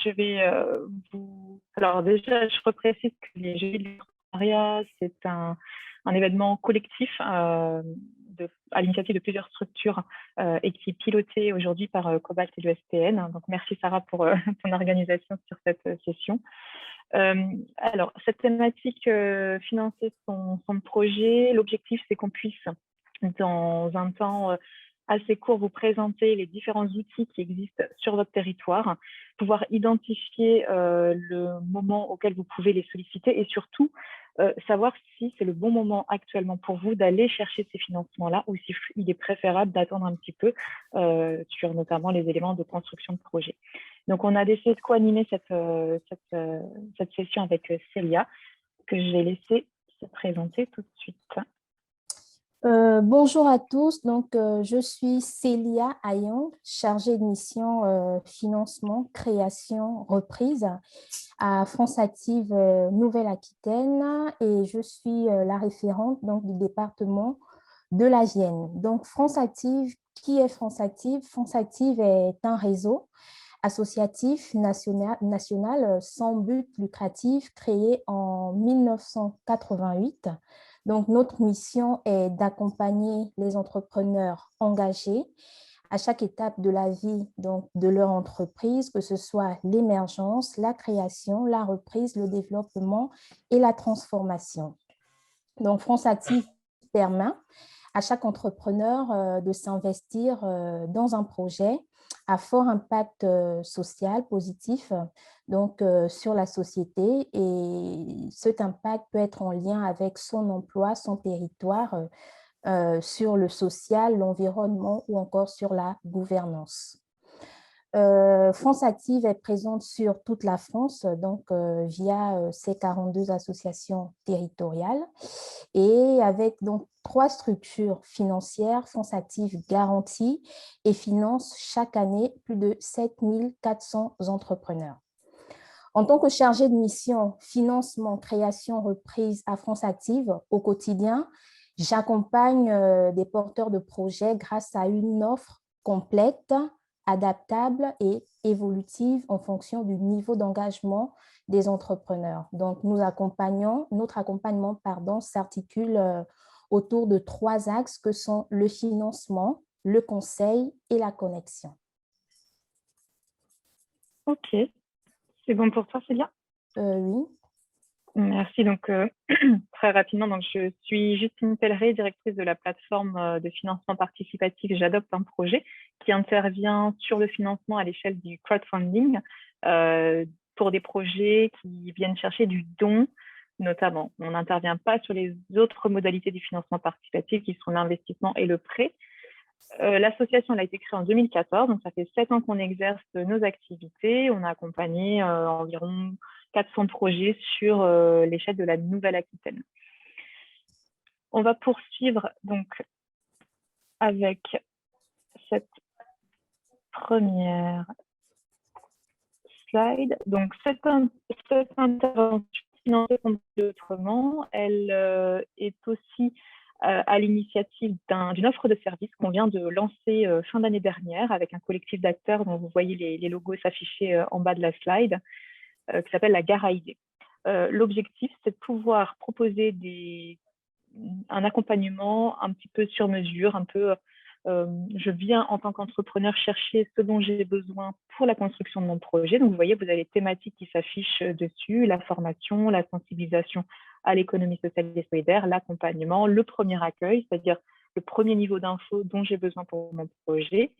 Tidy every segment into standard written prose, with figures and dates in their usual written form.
je vais vous... Alors déjà, je reprécise que les Jeux de l'entrepreneuriat, c'est un événement collectif à l'initiative de plusieurs structures et qui est piloté aujourd'hui par Cobalt et l'ESPN. Donc, merci Sarah pour ton organisation sur cette session. Alors, cette thématique, financer son projet, l'objectif, c'est qu'on puisse, dans un temps assez court, vous présenter les différents outils qui existent sur votre territoire, pouvoir identifier le moment auquel vous pouvez les solliciter et surtout savoir si c'est le bon moment actuellement pour vous d'aller chercher ces financements-là ou s'il est préférable d'attendre un petit peu sur notamment les éléments de construction de projet. Donc, on a décidé de co-animer cette session avec Célia, que je vais laisser se présenter tout de suite. Bonjour à tous, donc je suis Célia Ayong, chargée de mission financement, création, reprise à France Active Nouvelle-Aquitaine et je suis la référente donc, du département de la Vienne. Donc France Active, qui est France Active? France Active est un réseau associatif national sans but lucratif créé en 1988. Donc, notre mission est d'accompagner les entrepreneurs engagés à chaque étape de la vie donc, de leur entreprise, que ce soit l'émergence, la création, la reprise, le développement et la transformation. Donc, France Active permet à chaque entrepreneur de s'investir dans un projet à fort impact social positif donc, sur la société et cet impact peut être en lien avec son emploi, son territoire, sur le social, l'environnement ou encore sur la gouvernance. France Active est présente sur toute la France, donc via ses 42 associations territoriales et avec donc 3 structures financières. France Active garantit et finance chaque année plus de 7 400 entrepreneurs. En tant que chargée de mission financement, création, reprise à France Active, au quotidien, j'accompagne des porteurs de projets grâce à une offre complète, adaptable et évolutive en fonction du niveau d'engagement des entrepreneurs. Donc, notre accompagnement s'articule autour de 3 axes que sont le financement, le conseil et la connexion. Ok, c'est bon pour toi, Célia? Oui. Merci. Donc, très rapidement, donc, je suis Justine Pelleret, directrice de la plateforme de financement participatif J'adopte un projet, qui intervient sur le financement à l'échelle du crowdfunding pour des projets qui viennent chercher du don, notamment. On n'intervient pas sur les autres modalités du financement participatif, qui sont l'investissement et le prêt. L'association elle a été créée en 2014, donc ça fait 7 ans qu'on exerce nos activités. On a accompagné environ 400 projets sur l'échelle de la Nouvelle-Aquitaine. On va poursuivre donc avec cette première slide. Donc, cette intervention financée autrement, elle est aussi à l'initiative d'une offre de service qu'on vient de lancer fin d'année dernière avec un collectif d'acteurs dont vous voyez les logos s'afficher en bas de la slide, qui s'appelle la Gare à idées. L'objectif, c'est de pouvoir proposer un accompagnement un petit peu sur mesure, un peu je viens en tant qu'entrepreneur chercher ce dont j'ai besoin pour la construction de mon projet. Donc, vous voyez, vous avez les thématiques qui s'affichent dessus, la formation, la sensibilisation à l'économie sociale et solidaire, l'accompagnement, le premier accueil, c'est-à-dire le premier niveau d'info dont j'ai besoin pour mon projet,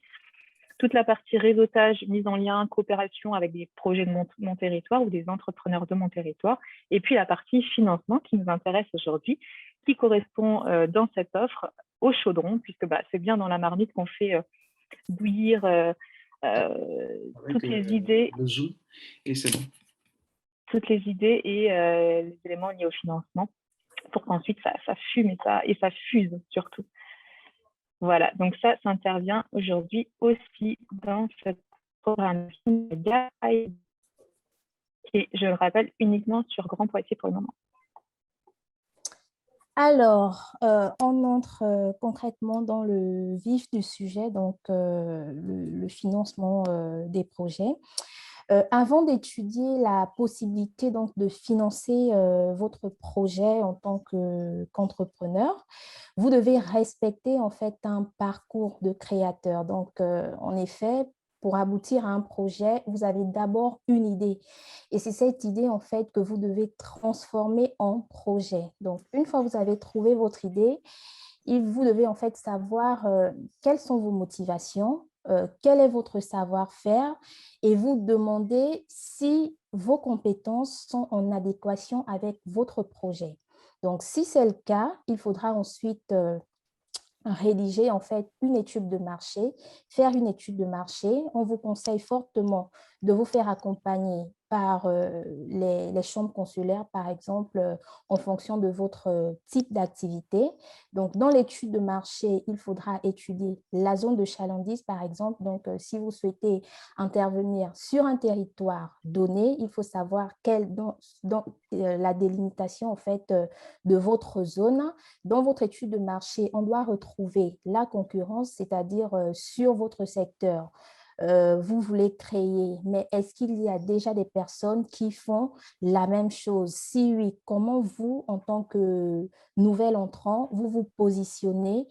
toute la partie réseautage, mise en lien, coopération avec des projets de mon territoire ou des entrepreneurs de mon territoire, et puis la partie financement qui nous intéresse aujourd'hui, qui correspond dans cette offre au chaudron, puisque c'est bien dans la marmite qu'on fait bouillir toutes les idées. Le zoom, et c'est bon. Toutes les idées et les éléments liés au financement, pour qu'ensuite ça fume et ça fuse surtout. Voilà, donc ça intervient aujourd'hui aussi dans cette programmation et je le rappelle uniquement sur Grand Poitiers pour le moment. Alors, on entre concrètement dans le vif du sujet, donc le financement des projets. Avant d'étudier la possibilité donc de financer votre projet en tant qu'entrepreneur, vous devez respecter en fait un parcours de créateur. Donc, en effet, pour aboutir à un projet, vous avez d'abord une idée. Et c'est cette idée en fait que vous devez transformer en projet. Donc, une fois que vous avez trouvé votre idée, vous devez en fait savoir quelles sont vos motivations, quel est votre savoir-faire et vous demander si vos compétences sont en adéquation avec votre projet. Donc, si c'est le cas, il faudra ensuite rédiger en fait une étude de marché, faire une étude de marché. On vous conseille fortement de vous faire accompagner par les chambres consulaires, par exemple, en fonction de votre type d'activité. Donc, dans l'étude de marché, il faudra étudier la zone de chalandise, par exemple. Donc, si vous souhaitez intervenir sur un territoire donné, il faut savoir dans la délimitation en fait de votre zone. Dans votre étude de marché, on doit retrouver la concurrence, c'est-à-dire sur votre secteur. Vous voulez créer, mais est-ce qu'il y a déjà des personnes qui font la même chose? Si oui, comment vous, en tant que nouvel entrant, vous vous positionnez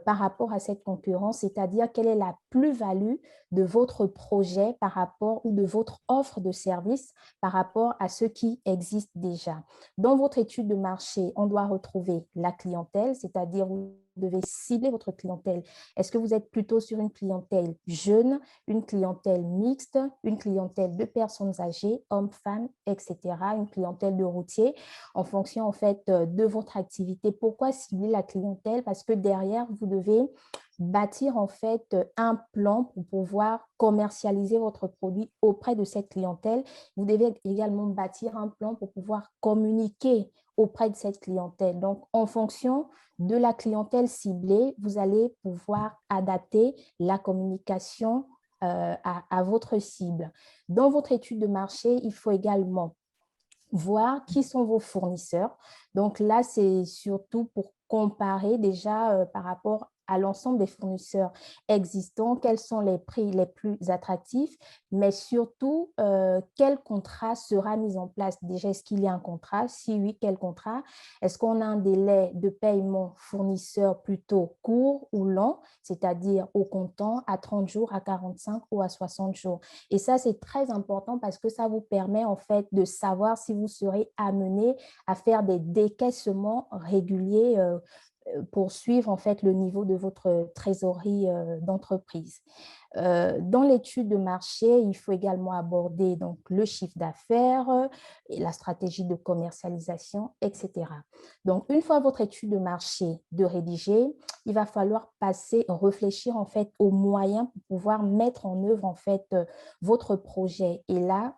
par rapport à cette concurrence, c'est-à-dire quelle est la plus-value de votre projet par rapport ou de votre offre de service par rapport à ce qui existe déjà. Dans votre étude de marché, on doit retrouver la clientèle, c'est-à-dire vous devez cibler votre clientèle. Est-ce que vous êtes plutôt sur une clientèle jeune, une clientèle mixte, une clientèle de personnes âgées, hommes, femmes, etc., une clientèle de routiers, en fonction en fait de votre activité. Pourquoi cibler la clientèle? Parce que derrière, vous devez bâtir en fait un plan pour pouvoir commercialiser votre produit auprès de cette clientèle. Vous devez également bâtir un plan pour pouvoir communiquer auprès de cette clientèle. Donc, en fonction de la clientèle ciblée, vous allez pouvoir adapter la communication à votre cible. Dans votre étude de marché, il faut également voir qui sont vos fournisseurs. Donc là, c'est surtout pour comparer déjà par rapport à l'ensemble des fournisseurs existants, quels sont les prix les plus attractifs, mais surtout quel contrat sera mis en place. Déjà, est-ce qu'il y a un contrat? Si oui, quel contrat? Est-ce qu'on a un délai de paiement fournisseur plutôt court ou long, c'est-à-dire au comptant, à 30 jours, à 45 ou à 60 jours? Et ça, c'est très important parce que ça vous permet en fait de savoir si vous serez amené à faire des décaissements réguliers pour suivre en fait le niveau de votre trésorerie d'entreprise. Dans l'étude de marché, il faut également aborder donc, le chiffre d'affaires, et la stratégie de commercialisation, etc. Donc, une fois votre étude de marché de rédiger, il va falloir réfléchir en fait aux moyens pour pouvoir mettre en œuvre en fait votre projet. Et là,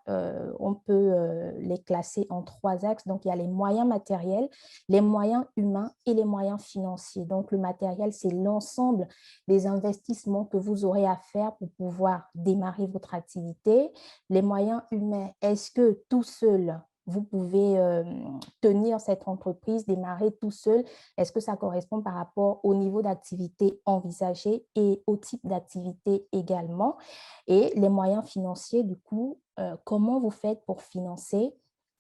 on peut les classer en trois axes. Donc, il y a les moyens matériels, les moyens humains et les moyens financiers. Donc, le matériel, c'est l'ensemble des investissements que vous aurez à faire pour pouvoir démarrer votre activité. Les moyens humains, est-ce que tout seul, vous pouvez tenir cette entreprise, démarrer tout seul? Est-ce que ça correspond par rapport au niveau d'activité envisagé et au type d'activité également? Et les moyens financiers, du coup, comment vous faites pour financer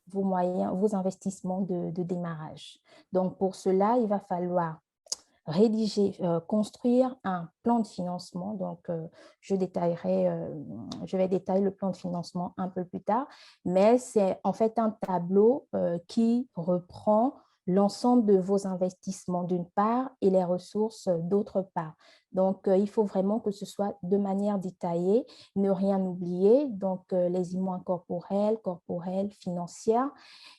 vos moyens, vos investissements de démarrage? Donc, pour cela, il va falloir rédiger, construire un plan de financement. Donc, je vais détailler le plan de financement un peu plus tard, mais c'est en fait un tableau qui reprend l'ensemble de vos investissements d'une part et les ressources d'autre part. Donc, il faut vraiment que ce soit de manière détaillée, ne rien oublier. Donc, les éléments corporels, financières,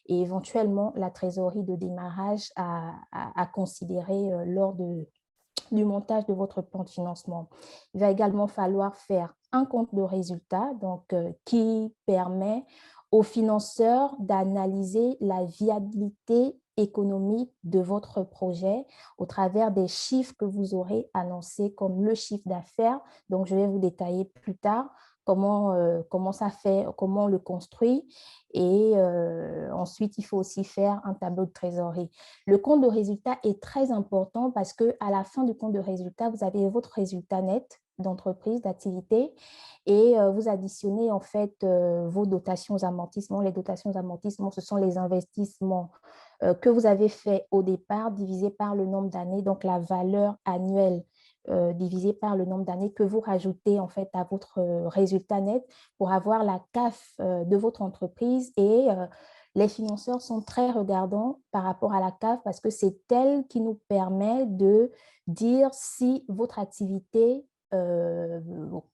et éventuellement la trésorerie de démarrage à considérer lors du montage de votre plan de financement. Il va également falloir faire un compte de résultat donc, qui permet aux financeurs d'analyser la viabilité économique de votre projet au travers des chiffres que vous aurez annoncés comme le chiffre d'affaires. Donc, je vais vous détailler plus tard comment ça fait, comment on le construit. Et ensuite, il faut aussi faire un tableau de trésorerie. Le compte de résultat est très important parce qu'à la fin du compte de résultat, vous avez votre résultat net d'entreprise, d'activité, et vous additionnez en fait vos dotations aux amortissements. Les dotations aux amortissements, ce sont les investissements que vous avez fait au départ divisé par le nombre d'années, donc la valeur annuelle divisé par le nombre d'années que vous rajoutez en fait à votre résultat net pour avoir la CAF de votre entreprise. Et les financeurs sont très regardants par rapport à la CAF parce que c'est elle qui nous permet de dire si votre activité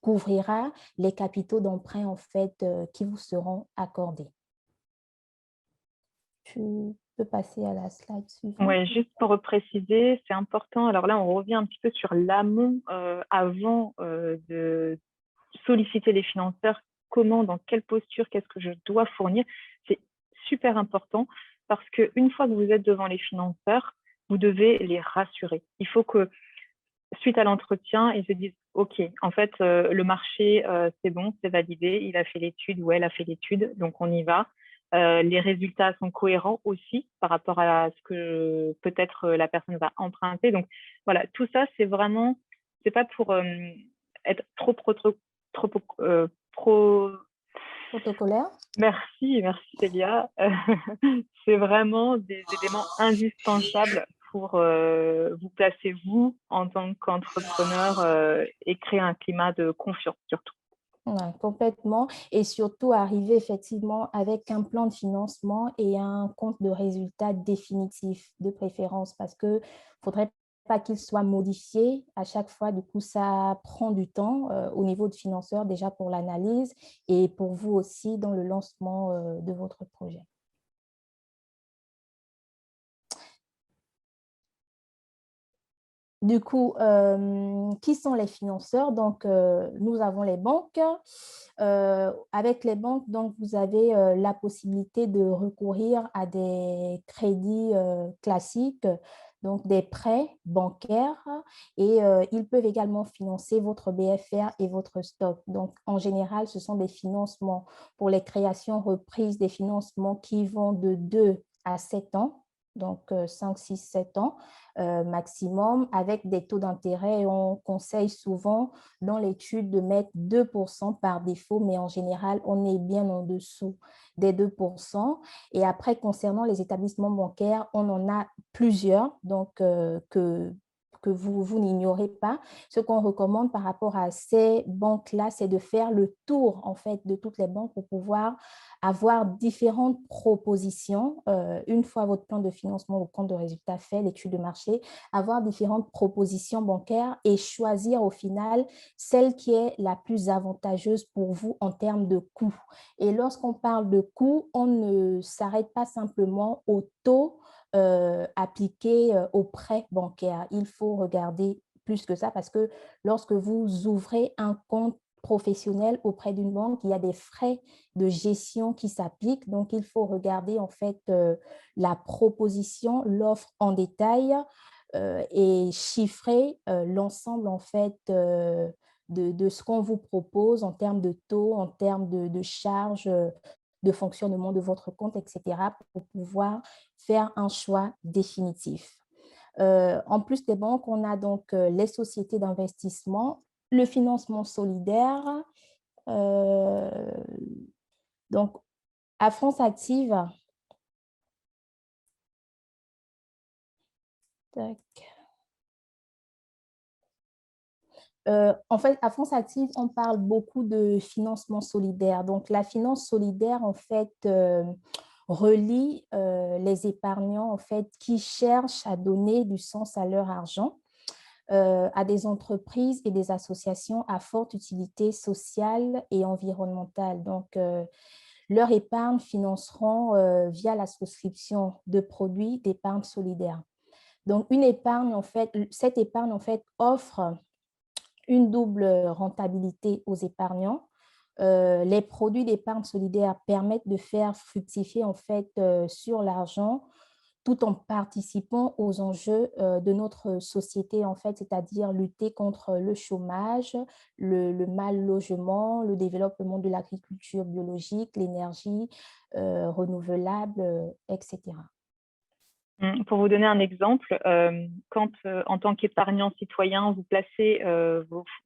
couvrira les capitaux d'emprunt en fait qui vous seront accordés. Tu peux passer à la slide suivante. Ouais, juste pour préciser, c'est important. Alors là, on revient un petit peu sur l'amont avant de solliciter les financeurs. Comment, dans quelle posture, qu'est-ce que je dois fournir? C'est super important parce qu'une fois que vous êtes devant les financeurs, vous devez les rassurer. Il faut que, suite à l'entretien, ils se disent, OK, en fait, le marché, c'est bon, c'est validé, il a fait l'étude ou elle a fait l'étude, donc on y va. Les résultats sont cohérents aussi par rapport à ce que peut-être la personne va emprunter. Donc voilà, tout ça, c'est vraiment, c'est pas pour être trop pro. Protocolaire. Merci Célia. C'est vraiment des éléments indispensables pour vous placer vous en tant qu'entrepreneur et créer un climat de confiance surtout. Ouais, complètement. Et surtout, arriver effectivement avec un plan de financement et un compte de résultat définitif de préférence parce que ne faudrait pas qu'il soit modifié à chaque fois. Du coup, ça prend du temps au niveau de financeur déjà pour l'analyse et pour vous aussi dans le lancement de votre projet. Du coup, qui sont les financeurs? Donc, nous avons les banques. Avec les banques, donc, vous avez la possibilité de recourir à des crédits classiques, donc des prêts bancaires, et ils peuvent également financer votre BFR et votre stock. Donc, en général, ce sont des financements pour les créations reprises, des financements qui vont de 2 à 7 ans, donc 5, 6, 7 ans maximum, avec des taux d'intérêt. On conseille souvent dans l'étude de mettre 2% par défaut, mais en général, on est bien en dessous des 2%. Et après, concernant les établissements bancaires, on en a plusieurs, donc que vous n'ignorez pas. Ce qu'on recommande par rapport à ces banques-là, c'est de faire le tour en fait de toutes les banques pour pouvoir avoir différentes propositions. Une fois votre plan de financement ou compte de résultat fait, l'étude de marché, avoir différentes propositions bancaires et choisir au final celle qui est la plus avantageuse pour vous en termes de coût. Et lorsqu'on parle de coût, on ne s'arrête pas simplement au taux appliqué aux prêts bancaires. Il faut regarder plus que ça parce que lorsque vous ouvrez un compte professionnel auprès d'une banque, il y a des frais de gestion qui s'appliquent. Donc, il faut regarder en fait la proposition, l'offre en détail et chiffrer l'ensemble en fait de ce qu'on vous propose en termes de taux, en termes de charges de fonctionnement de votre compte, etc., pour pouvoir faire un choix définitif. En plus des banques, on a donc les sociétés d'investissement, le financement solidaire. Donc, à France Active, tac. En fait, à France Active, on parle beaucoup de financement solidaire. Donc, la finance solidaire, en fait, relie les épargnants, en fait, qui cherchent à donner du sens à leur argent à des entreprises et des associations à forte utilité sociale et environnementale. Donc, leur épargne financeront via la souscription de produits d'épargne solidaire. Donc, une épargne, en fait, cette épargne, en fait, offre une double rentabilité aux épargnants. Les produits d'épargne solidaire permettent de faire fructifier en fait sur l'argent tout en participant aux enjeux de notre société, en fait, c'est-à-dire lutter contre le chômage, le mal logement, le développement de l'agriculture biologique, l'énergie renouvelable, etc. Pour vous donner un exemple, quand en tant qu'épargnant citoyen, vous placez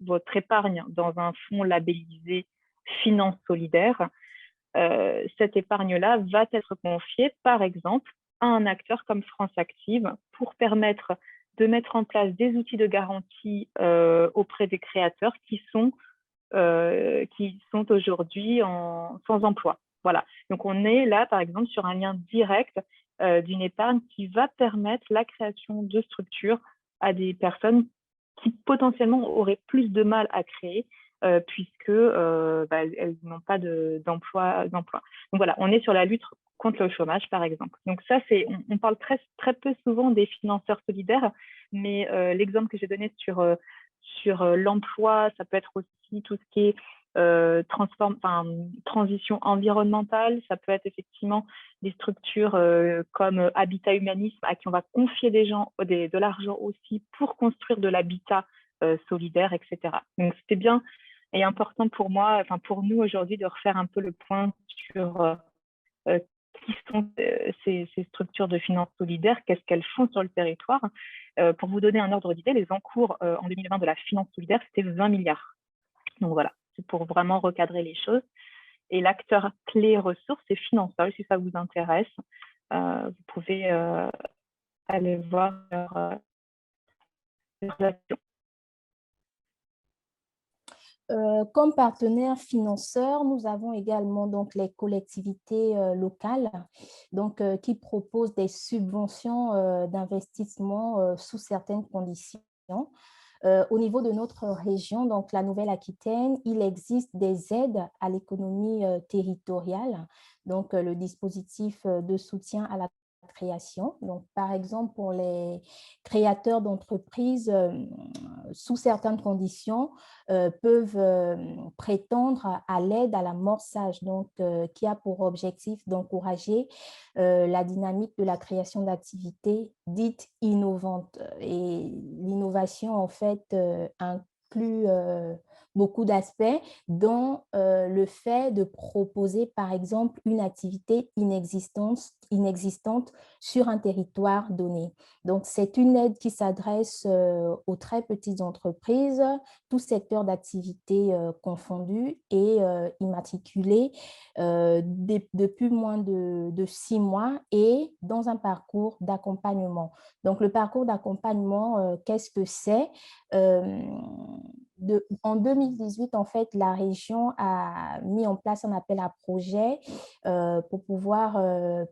votre épargne dans un fonds labellisé Finance solidaire, cette épargne-là va être confiée, par exemple, à un acteur comme France Active pour permettre de mettre en place des outils de garantie auprès des créateurs qui sont aujourd'hui sans emploi. Voilà. Donc, on est là, par exemple, sur un lien direct d'une épargne qui va permettre la création de structures à des personnes qui potentiellement auraient plus de mal à créer puisque elles n'ont pas d'emploi. Donc voilà, on est sur la lutte contre le chômage, par exemple. Donc ça, on parle très peu souvent des financeurs solidaires, mais l'exemple que j'ai donné sur l'emploi, ça peut être aussi tout ce qui est transition environnementale, ça peut être effectivement des structures comme Habitat Humanisme à qui on va confier de l'argent aussi pour construire de l'habitat solidaire, etc. Donc c'était bien et important pour moi, enfin pour nous aujourd'hui, de refaire un peu le point sur qui sont ces structures de finances solidaires, qu'est-ce qu'elles font sur le territoire. Pour vous donner un ordre d'idée, les encours en 2020 de la finance solidaire, c'était 20 milliards. Donc voilà, c'est pour vraiment recadrer les choses. Et l'acteur clé ressources, c'est Finansol, si ça vous intéresse. Vous pouvez aller voir leur action. Comme partenaire financeur, nous avons également donc les collectivités locales donc, qui proposent des subventions d'investissement sous certaines conditions. Au niveau de notre région, donc la Nouvelle-Aquitaine, il existe des aides à l'économie territoriale, donc le dispositif de soutien à la création. Donc, par exemple, pour les créateurs d'entreprises, sous certaines conditions, peuvent prétendre à l'aide à l'amorçage, donc qui a pour objectif d'encourager la dynamique de la création d'activités dites innovantes. Et l'innovation, en fait, inclut beaucoup d'aspects, dont le fait de proposer, par exemple, une activité inexistante sur un territoire donné. Donc, c'est une aide qui s'adresse aux très petites entreprises, tous secteurs d'activité confondus et immatriculés depuis moins de 6 mois et dans un parcours d'accompagnement. Donc, le parcours d'accompagnement, qu'est-ce que c'est? En 2018, en fait, la région a mis en place un appel à projet pour pouvoir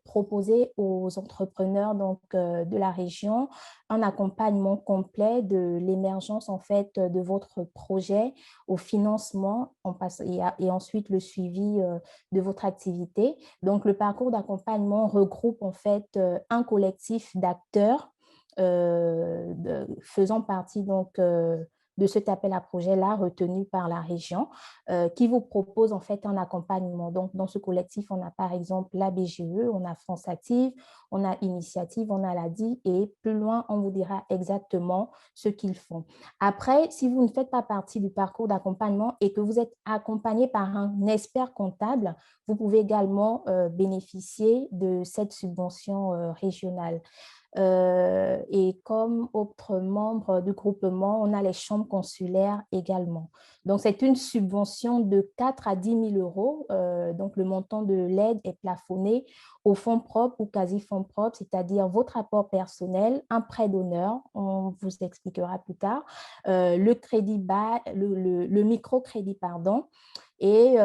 proposer aux entrepreneurs donc, de la région un accompagnement complet de l'émergence en fait de votre projet au financement et ensuite le suivi de votre activité. Donc, le parcours d'accompagnement regroupe en fait un collectif d'acteurs faisant partie donc de cet appel à projet-là retenu par la région qui vous propose en fait un accompagnement. Donc, dans ce collectif, on a par exemple la BGE, on a France Active, on a Initiative, on a l'ADI et plus loin, on vous dira exactement ce qu'ils font. Après, si vous ne faites pas partie du parcours d'accompagnement et que vous êtes accompagné par un expert comptable, vous pouvez également bénéficier de cette subvention régionale. Et comme autre membre du groupement, on a les chambres consulaires également. Donc, c'est une subvention de 4 à 10 000 euros. Donc, le montant de l'aide est plafonné au fonds propre ou quasi-fonds propre, c'est-à-dire votre apport personnel, un prêt d'honneur, on vous expliquera plus tard, le microcrédit, pardon, et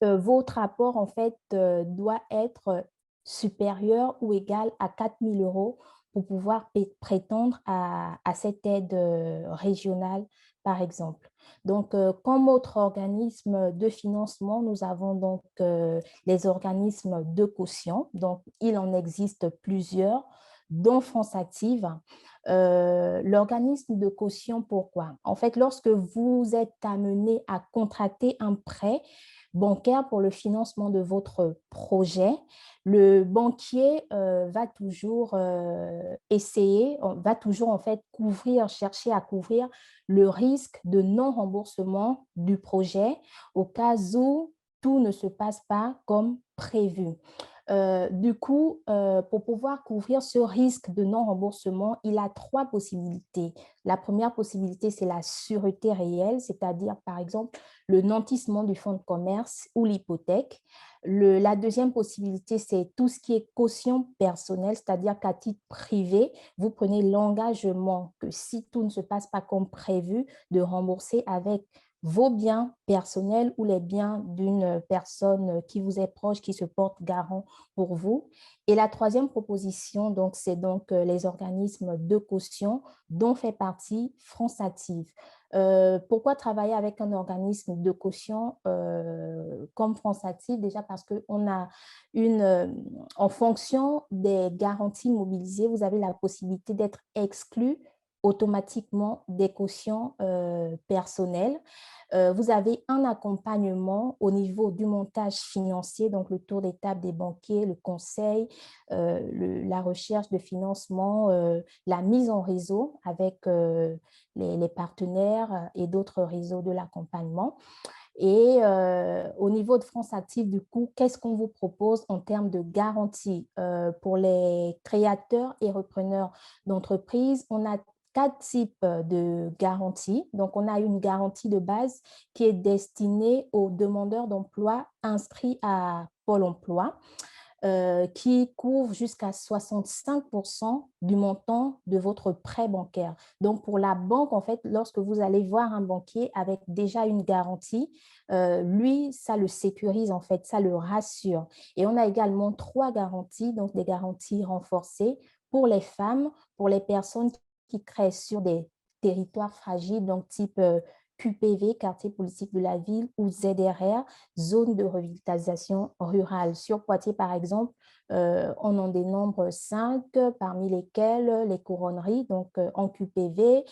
votre apport, en fait, doit être supérieur ou égal à 4 000 euros pour pouvoir prétendre à cette aide régionale, par exemple. Donc, comme autre organisme de financement, nous avons donc les organismes de caution. Donc, il en existe plusieurs, dont France Active. L'organisme de caution, pourquoi? En fait, lorsque vous êtes amené à contracter un prêt bancaire pour le financement de votre projet, le banquier va toujours va toujours en fait chercher à couvrir le risque de non-remboursement du projet au cas où tout ne se passe pas comme prévu. Du coup, pour pouvoir couvrir ce risque de non-remboursement, il a trois possibilités. La première possibilité, c'est la sûreté réelle, c'est-à-dire, par exemple, le nantissement du fonds de commerce ou l'hypothèque. La deuxième possibilité, c'est tout ce qui est caution personnelle, c'est-à-dire qu'à titre privé, vous prenez l'engagement que si tout ne se passe pas comme prévu, de rembourser avec vos biens personnels ou les biens d'une personne qui vous est proche, qui se porte garant pour vous. Et la troisième proposition, donc, c'est donc les organismes de caution dont fait partie Frontsative. Pourquoi travailler avec un organisme de caution comme Frontsative? Déjà parce qu'on a en fonction des garanties mobilisées, vous avez la possibilité d'être exclu automatiquement des cautions personnelles. Vous avez un accompagnement au niveau du montage financier, donc le tour des tables des banquiers, le conseil, la recherche de financement, la mise en réseau avec les partenaires et d'autres réseaux de l'accompagnement. Et au niveau de France Active, du coup, qu'est-ce qu'on vous propose en termes de garantie pour les créateurs et repreneurs d'entreprises? On a quatre types de garanties. Donc, on a une garantie de base qui est destinée aux demandeurs d'emploi inscrits à Pôle emploi, qui couvre jusqu'à 65% du montant de votre prêt bancaire. Donc, pour la banque, en fait, lorsque vous allez voir un banquier avec déjà une garantie, lui, ça le sécurise, en fait, ça le rassure. Et on a également trois garanties, donc des garanties renforcées pour les femmes, pour les personnes qui créent sur des territoires fragiles, donc type QPV, quartier politique de la ville, ou ZRR, zone de revitalisation rurale. Sur Poitiers, par exemple, on en dénombre 5, parmi lesquels les couronneries, donc en QPV,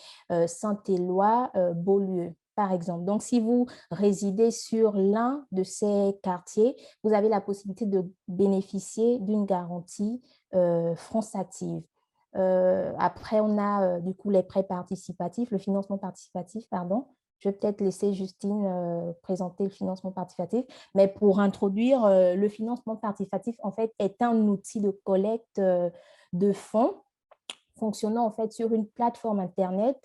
Saint-Éloi, Beaulieu, par exemple. Donc, si vous résidez sur l'un de ces quartiers, vous avez la possibilité de bénéficier d'une garantie Frontsative. Après, on a du coup les prêts participatifs, le financement participatif, pardon. Je vais peut-être laisser Justine présenter le financement participatif. Mais pour introduire, le financement participatif, en fait, est un outil de collecte de fonds fonctionnant en fait sur une plateforme Internet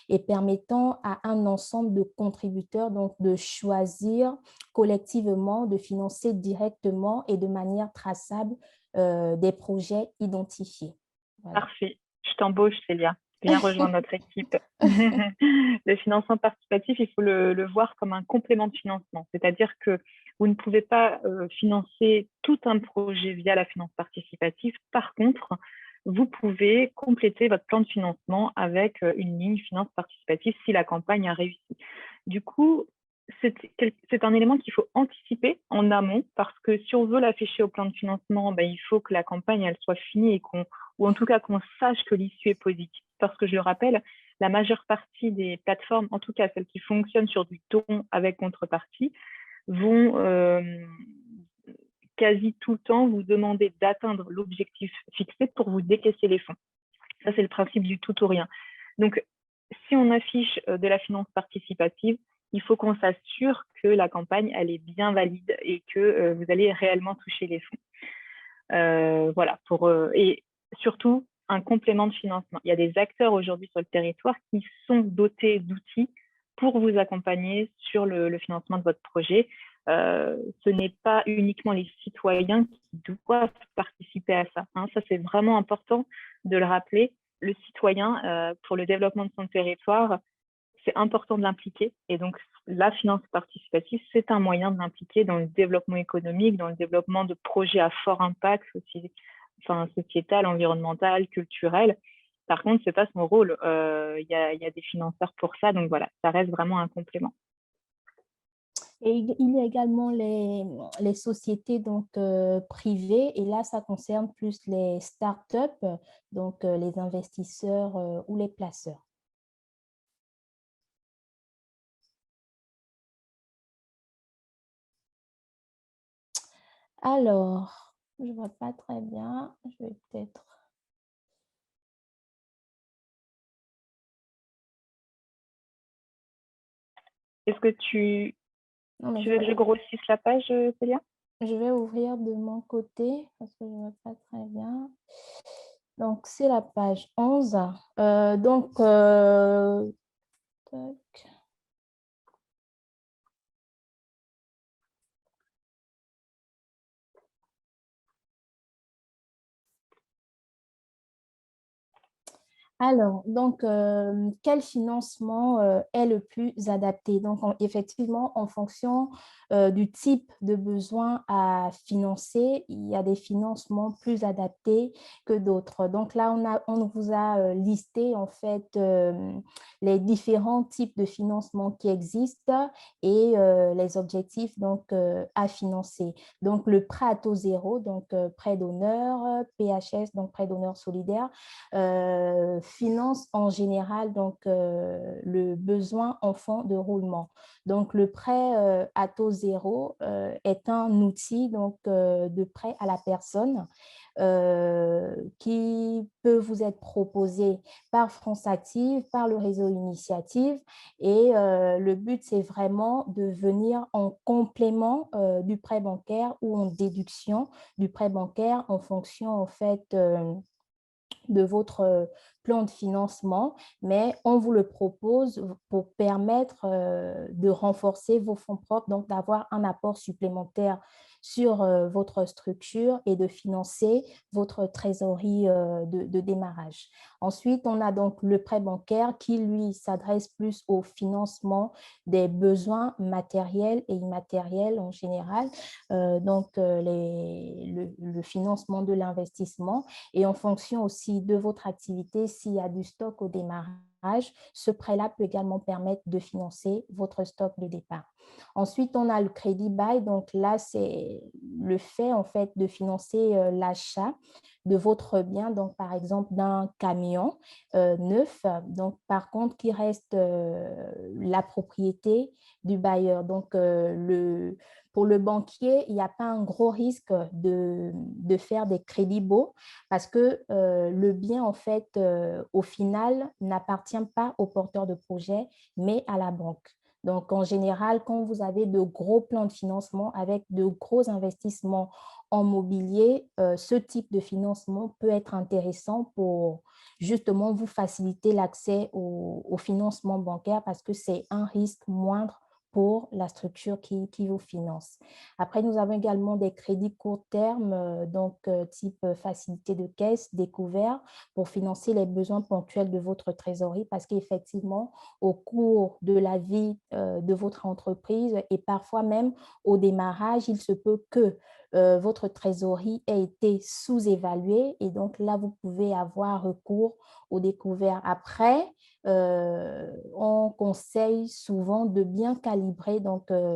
et permettant à un ensemble de contributeurs donc de choisir collectivement, de financer directement et de manière traçable des projets identifiés. Voilà. Parfait. Je t'embauche, Célia. Viens rejoindre notre équipe. Le financement participatif, il faut le voir comme un complément de financement. C'est-à-dire que vous ne pouvez pas financer tout un projet via la finance participative. Par contre, vous pouvez compléter votre plan de financement avec une ligne finance participative si la campagne a réussi. Du coup, c'est un élément qu'il faut anticiper en amont parce que si on veut l'afficher au plan de financement, ben, il faut que la campagne elle soit finie et ou en tout cas qu'on sache que l'issue est positive. Parce que je le rappelle, la majeure partie des plateformes, en tout cas celles qui fonctionnent sur du don avec contrepartie, vont quasi tout le temps vous demander d'atteindre l'objectif fixé pour vous décaisser les fonds. Ça, c'est le principe du tout ou rien. Donc, si on affiche de la finance participative, il faut qu'on s'assure que la campagne, elle est bien valide et que vous allez réellement toucher les fonds. Voilà, et surtout, un complément de financement. Il y a des acteurs aujourd'hui sur le territoire qui sont dotés d'outils pour vous accompagner sur le financement de votre projet. Ce n'est pas uniquement les citoyens qui doivent participer à ça. Hein. Ça, c'est vraiment important de le rappeler. Le citoyen, pour le développement de son territoire, c'est important de l'impliquer. Et donc, la finance participative, c'est un moyen de l'impliquer dans le développement économique, dans le développement de projets à fort impact sociétal, environnemental, culturel. Par contre, ce n'est pas son rôle. Il y a des financeurs pour ça. Donc voilà, ça reste vraiment un complément. Et il y a également les sociétés donc, privées, et là, ça concerne plus les startups, donc les investisseurs ou les placeurs. Alors, je ne vois pas très bien. Je vais peut-être... Est-ce que tu veux que je grossisse la page, Célia? je vais ouvrir de mon côté parce que je ne vois pas très bien. Donc, c'est la page 11. Tac. Alors, quel financement est le plus adapté? Donc, effectivement, en fonction du type de besoin à financer, il y a des financements plus adaptés que d'autres. Donc là, on vous a listé en fait les différents types de financement qui existent et les objectifs à financer. Donc, le prêt à taux zéro, prêt d'honneur, PHS, donc prêt d'honneur solidaire, finance en général le besoin en fonds de roulement. Donc, le prêt à taux zéro est un outil de prêt à la personne qui peut vous être proposé par France Active, par le réseau Initiative. Et le but, c'est vraiment de venir en complément du prêt bancaire ou en déduction du prêt bancaire en fonction, en fait, de votre plan de financement, mais on vous le propose pour permettre de renforcer vos fonds propres, donc d'avoir un apport supplémentaire sur votre structure et de financer votre trésorerie de démarrage. Ensuite, on a donc le prêt bancaire qui, lui, s'adresse plus au financement des besoins matériels et immatériels en général, le financement de l'investissement. Et en fonction aussi de votre activité, s'il y a du stock au démarrage, ce prêt-là peut également permettre de financer votre stock de départ. Ensuite, on a le crédit bail. Donc là, c'est le fait en fait de financer l'achat de votre bien, donc par exemple d'un camion neuf, donc par contre qui reste la propriété du bailleur. Pour le banquier, il n'y a pas un gros risque de faire des crédits baux parce que le bien, en fait, au final, n'appartient pas au porteur de projet, mais à la banque. Donc, en général, quand vous avez de gros plans de financement avec de gros investissements en mobilier, ce type de financement peut être intéressant pour justement vous faciliter l'accès au financement bancaire parce que c'est un risque moindre pour la structure qui vous finance. Après, nous avons également des crédits court terme, type facilité de caisse, découvert, pour financer les besoins ponctuels de votre trésorerie parce qu'effectivement, au cours de la vie de votre entreprise et parfois même au démarrage, il se peut que votre trésorerie ait été sous-évaluée et donc là, vous pouvez avoir recours au découvert. Après, on conseille souvent de bien calibrer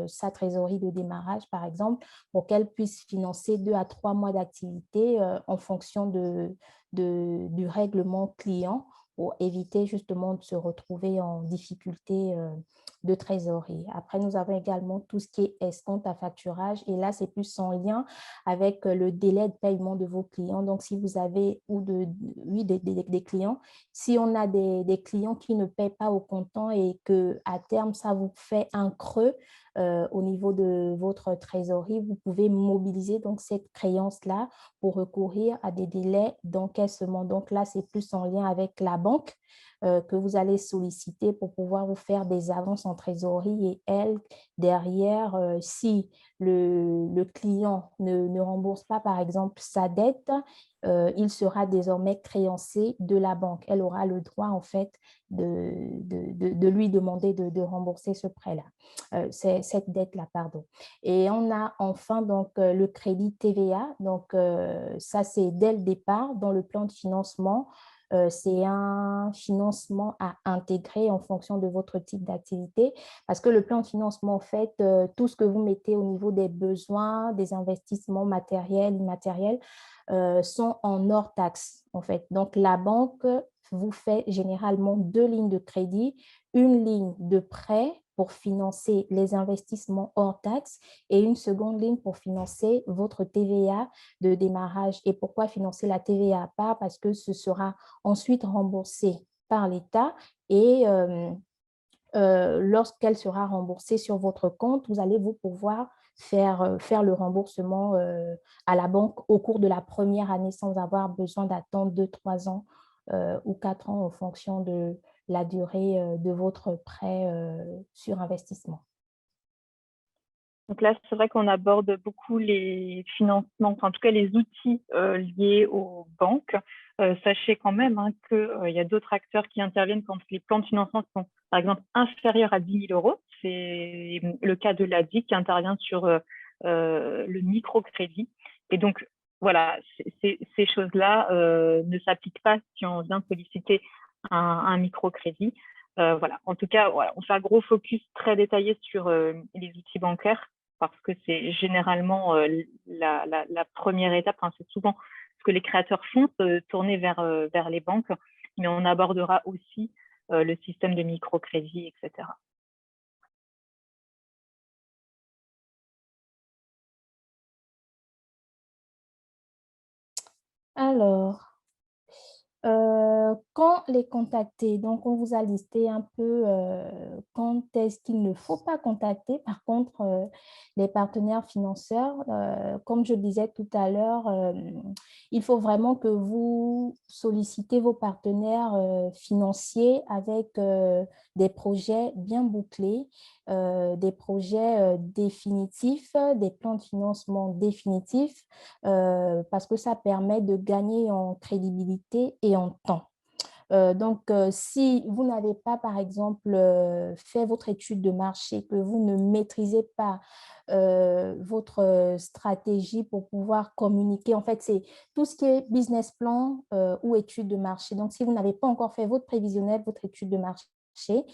sa trésorerie de démarrage, par exemple, pour qu'elle puisse financer 2 à 3 mois d'activité en fonction du règlement client pour éviter justement de se retrouver en difficulté de trésorerie. Après, nous avons également tout ce qui est escompte à facturage et là, c'est plus en lien avec le délai de paiement de vos clients. Donc, si vous avez des clients, si on a des clients qui ne paient pas au comptant et qu'à terme, ça vous fait un creux au niveau de votre trésorerie, vous pouvez mobiliser donc cette créance-là pour recourir à des délais d'encaissement. Donc là, c'est plus en lien avec la banque que vous allez solliciter pour pouvoir vous faire des avances en trésorerie et elle, derrière, si le client ne rembourse pas, par exemple, sa dette, il sera désormais créancier de la banque. Elle aura le droit, en fait, de lui demander de rembourser ce prêt-là, cette dette-là, pardon. Et on a enfin le crédit TVA. Ça, c'est dès le départ dans le plan de financement. C'est un financement à intégrer en fonction de votre type d'activité parce que le plan de financement, en fait, tout ce que vous mettez au niveau des besoins, des investissements matériels, immatériels, sont en hors taxe, en fait. Donc, la banque vous fait généralement 2 lignes de crédit, une ligne de prêt pour financer les investissements hors taxe et une seconde ligne pour financer votre TVA de démarrage. Et pourquoi financer la TVA à part? Parce que ce sera ensuite remboursé par l'État et lorsqu'elle sera remboursée sur votre compte, vous allez vous pouvoir faire le remboursement à la banque au cours de la première année sans avoir besoin d'attendre 2, 3 ans ou 4 ans en fonction de la durée de votre prêt sur investissement. Donc là, c'est vrai qu'on aborde beaucoup les financements, enfin, en tout cas les outils liés aux banques. Sachez quand même qu'il y a d'autres acteurs qui interviennent quand les plans de financement sont, par exemple, inférieurs à 10 000 euros. C'est le cas de l'ADIC qui intervient sur le microcrédit. Et donc, voilà, ces choses-là ne s'appliquent pas si on vient solliciter un microcrédit. Voilà. En tout cas, voilà, on fait un gros focus très détaillé sur les outils bancaires parce que c'est généralement la première étape. Enfin, c'est souvent ce que les créateurs font, se tourner vers les banques, mais on abordera aussi le système de microcrédit, etc. Alors, quand les contacter, donc on vous a listé un peu quand est-ce qu'il ne faut pas contacter. Par contre, les partenaires financeurs, comme je disais tout à l'heure, il faut vraiment que vous sollicitez vos partenaires financiers avec des projets bien bouclés, des projets définitifs, des plans de financement définitifs, parce que ça permet de gagner en crédibilité et en temps. Si vous n'avez pas, par exemple, fait votre étude de marché, que vous ne maîtrisez pas votre stratégie pour pouvoir communiquer, en fait, c'est tout ce qui est business plan ou étude de marché. Donc, si vous n'avez pas encore fait votre prévisionnel, votre étude de marché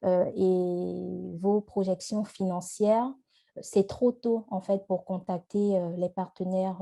et vos projections financières, c'est trop tôt, en fait, pour contacter les partenaires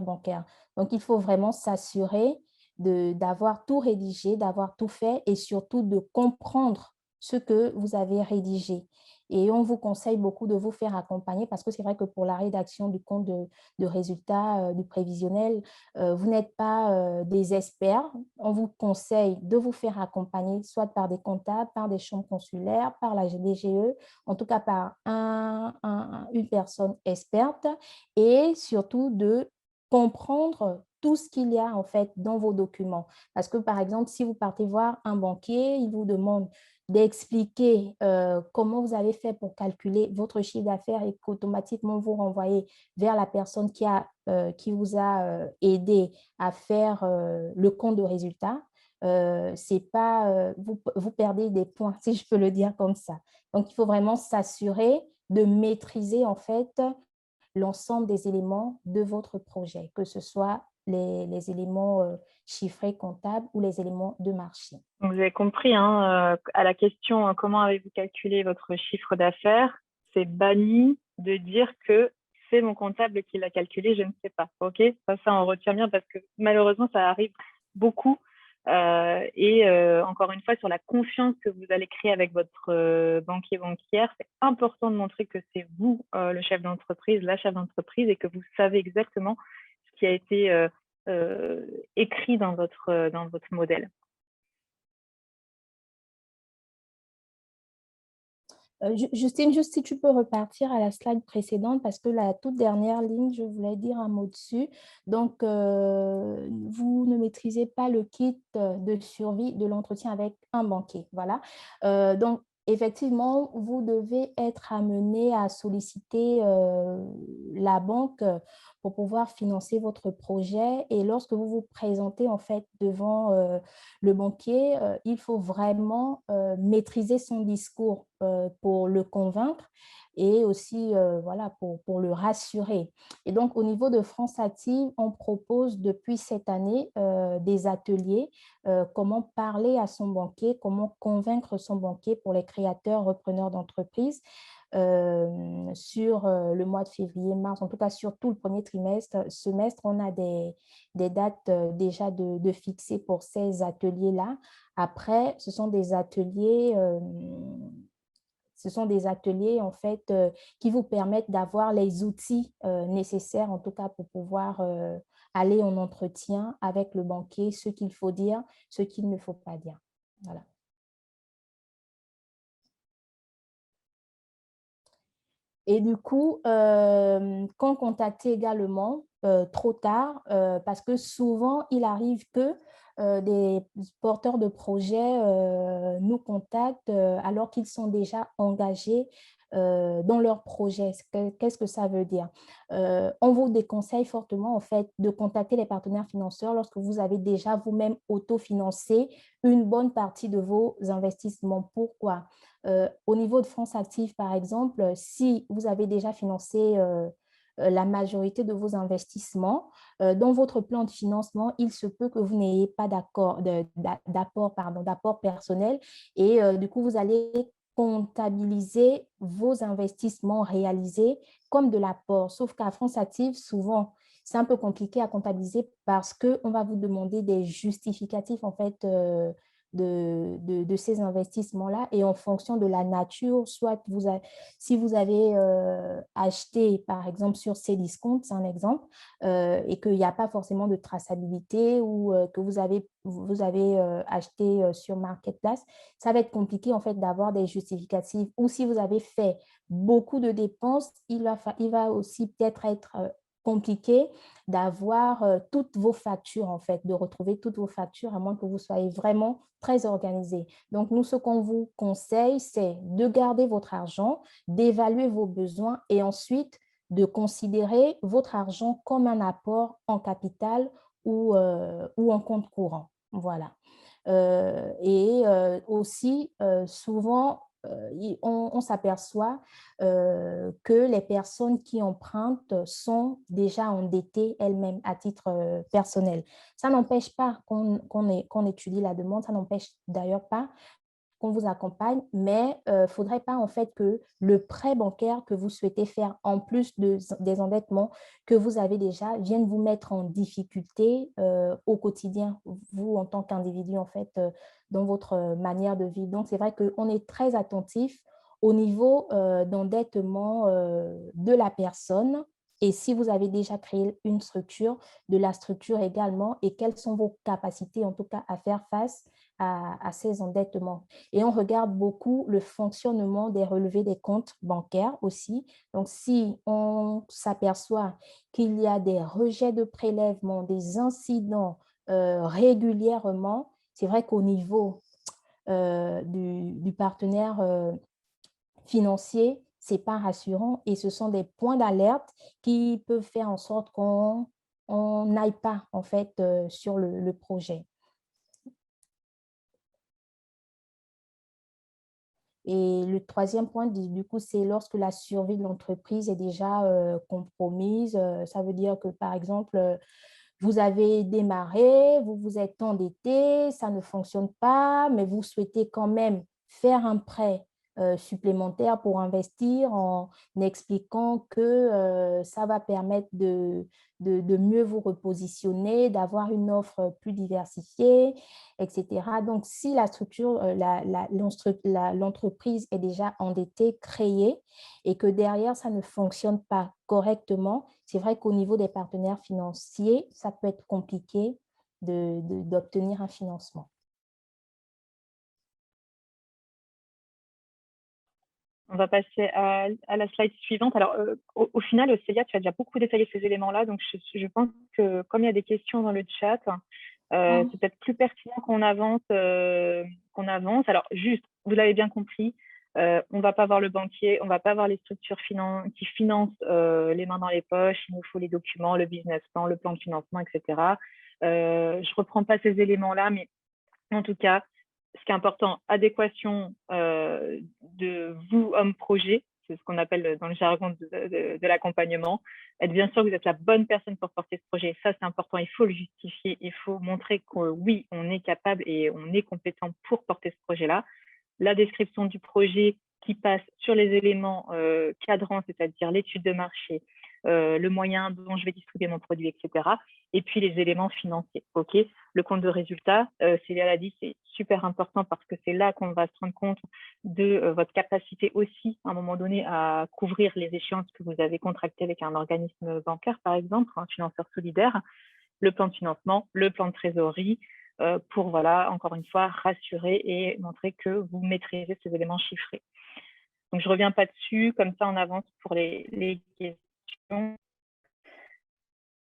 bancaires. Donc, il faut vraiment s'assurer d'avoir tout rédigé, d'avoir tout fait et surtout de comprendre ce que vous avez rédigé. Et on vous conseille beaucoup de vous faire accompagner parce que c'est vrai que pour la rédaction du compte de résultat, du prévisionnel, vous n'êtes pas des experts. On vous conseille de vous faire accompagner soit par des comptables, par des chambres consulaires, par la DGE, en tout cas par une personne experte et surtout de comprendre tout ce qu'il y a en fait dans vos documents. Parce que par exemple, si vous partez voir un banquier, il vous demande d'expliquer comment vous avez fait pour calculer votre chiffre d'affaires et qu'automatiquement vous renvoyez vers la personne qui vous a aidé à faire le compte de résultat. C'est pas, vous perdez des points, si je peux le dire comme ça. Donc, il faut vraiment s'assurer de maîtriser en fait l'ensemble des éléments de votre projet, que ce soit les éléments chiffrés, comptables ou les éléments de marché. Donc, vous avez compris, à la question comment avez-vous calculé votre chiffre d'affaires, c'est banni de dire que c'est mon comptable qui l'a calculé, je ne sais pas. Ok, ça on retient bien parce que malheureusement ça arrive beaucoup. Encore une fois, sur la confiance que vous allez créer avec votre banquière, c'est important de montrer que c'est vous le chef d'entreprise, la chef d'entreprise et que vous savez exactement ce qui a été écrit dans votre modèle. Justine, juste si tu peux repartir à la slide précédente parce que la toute dernière ligne, je voulais dire un mot dessus. Donc, vous ne maîtrisez pas le kit de survie de l'entretien avec un banquier. Voilà. Donc, effectivement, vous devez être amené à solliciter la banque pour pouvoir financer votre projet. Et lorsque vous vous présentez en fait devant le banquier, il faut vraiment maîtriser son discours pour le convaincre et aussi voilà, pour le rassurer. Et donc, au niveau de France Active, on propose depuis cette année des ateliers, comment parler à son banquier, comment convaincre son banquier pour les créateurs, repreneurs d'entreprise. Sur le mois de février-mars, en tout cas sur tout le premier semestre, on a des dates déjà de fixer pour ces ateliers-là. Après, ce sont des ateliers en fait qui vous permettent d'avoir les outils nécessaires, en tout cas pour pouvoir aller en entretien avec le banquier, ce qu'il faut dire, ce qu'il ne faut pas dire. Voilà. Et du coup, quand contacter également trop tard, parce que souvent, il arrive que des porteurs de projets nous contactent alors qu'ils sont déjà engagés dans leur projet. Qu'est-ce que ça veut dire? On vous déconseille fortement en fait de contacter les partenaires financeurs lorsque vous avez déjà vous-même autofinancé une bonne partie de vos investissements. Pourquoi? Au niveau de France Active, par exemple, si vous avez déjà financé la majorité de vos investissements, dans votre plan de financement, il se peut que vous n'ayez pas d'apport personnel et du coup, vous allez comptabiliser vos investissements réalisés comme de l'apport. Sauf qu'à France Active, souvent, c'est un peu compliqué à comptabiliser parce qu'on va vous demander des justificatifs en fait, de ces investissements-là et en fonction de la nature, soit si vous avez acheté par exemple sur Cdiscount, c'est un exemple, et qu'il n'y a pas forcément de traçabilité ou que vous avez acheté sur Marketplace, ça va être compliqué en fait d'avoir des justificatifs. Ou si vous avez fait beaucoup de dépenses, il va aussi peut-être être compliqué d'avoir toutes vos factures, en fait, de retrouver toutes vos factures, à moins que vous soyez vraiment très organisé. Donc, nous, ce qu'on vous conseille, c'est de garder votre argent, d'évaluer vos besoins et ensuite de considérer votre argent comme un apport en capital ou en compte courant. Voilà. Et aussi, souvent, on s'aperçoit que les personnes qui empruntent sont déjà endettées elles-mêmes à titre personnel. Ça n'empêche pas qu'on étudie la demande, ça n'empêche d'ailleurs pas qu'on vous accompagne, mais il ne faudrait pas en fait que le prêt bancaire que vous souhaitez faire en plus des endettements que vous avez déjà vienne vous mettre en difficulté au quotidien, vous en tant qu'individu en fait, dans votre manière de vivre. Donc, c'est vrai qu'on est très attentif au niveau d'endettement de la personne et si vous avez déjà créé une structure, de la structure également et quelles sont vos capacités en tout cas à faire face à ces endettements. Et on regarde beaucoup le fonctionnement des relevés des comptes bancaires aussi. Donc, si on s'aperçoit qu'il y a des rejets de prélèvements, des incidents régulièrement, c'est vrai qu'au niveau du partenaire financier, ce n'est pas rassurant et ce sont des points d'alerte qui peuvent faire en sorte qu'on n'aille pas en fait sur le projet. Et le troisième point, du coup, c'est lorsque la survie de l'entreprise est déjà compromise. Ça veut dire que, par exemple, vous avez démarré, vous vous êtes endetté, ça ne fonctionne pas, mais vous souhaitez quand même faire un prêt supplémentaire pour investir en expliquant que ça va permettre de mieux vous repositionner, d'avoir une offre plus diversifiée, etc. Donc, si la structure, l'entreprise est déjà endettée, créée, et que derrière, ça ne fonctionne pas correctement, c'est vrai qu'au niveau des partenaires financiers, ça peut être compliqué d'obtenir un financement. On va passer à la slide suivante. Alors, au final, Célia, tu as déjà beaucoup détaillé ces éléments-là, donc je pense que comme il y a des questions dans le chat, c'est peut-être plus pertinent qu'on avance, Alors, juste, vous l'avez bien compris, on ne va pas voir le banquier, on ne va pas voir les structures qui financent les mains dans les poches, il nous faut les documents, le business plan, le plan de financement, etc. Je ne reprends pas ces éléments-là, mais en tout cas, ce qui est important, adéquation de vous, homme projet, c'est ce qu'on appelle dans le jargon de l'accompagnement. Être bien sûr que vous êtes la bonne personne pour porter ce projet. Ça, c'est important. Il faut le justifier. Il faut montrer que oui, on est capable et on est compétent pour porter ce projet-là. La description du projet qui passe sur les éléments cadrants, c'est-à-dire l'étude de marché, le moyen dont je vais distribuer mon produit, etc. Et puis les éléments financiers. Ok, le compte de résultat, Célia l'a dit, c'est super important parce que c'est là qu'on va se rendre compte de votre capacité aussi, à un moment donné, à couvrir les échéances que vous avez contractées avec un organisme bancaire, par exemple, un financeur solidaire, le plan de financement, le plan de trésorerie, pour, voilà, encore une fois, rassurer et montrer que vous maîtrisez ces éléments chiffrés. Donc, je ne reviens pas dessus, comme ça on avance pour les questions.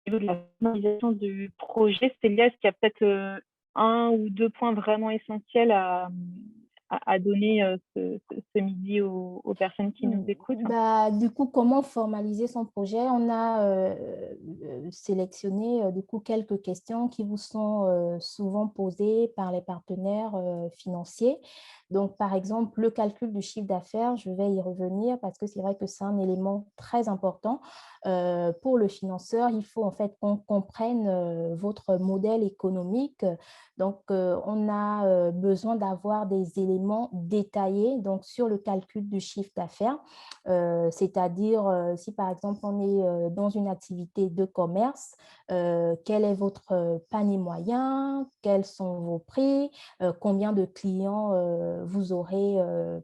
Au niveau de la finalisation du projet, Célia, est-ce qu'il y a peut-être un ou deux points vraiment essentiels à donner ce midi aux personnes qui nous écoutent? Du coup, comment formaliser son projet? On a sélectionné du coup quelques questions qui vous sont souvent posées par les partenaires financiers. Donc, par exemple, le calcul du chiffre d'affaires, je vais y revenir parce que c'est vrai que c'est un élément très important. Pour le financeur, il faut en fait qu'on comprenne votre modèle économique. Donc, on a besoin d'avoir des éléments détaillés donc, sur le calcul du chiffre d'affaires. C'est-à-dire, si par exemple, on est dans une activité de commerce, quel est votre panier moyen, quels sont vos prix, combien de clients vous aurez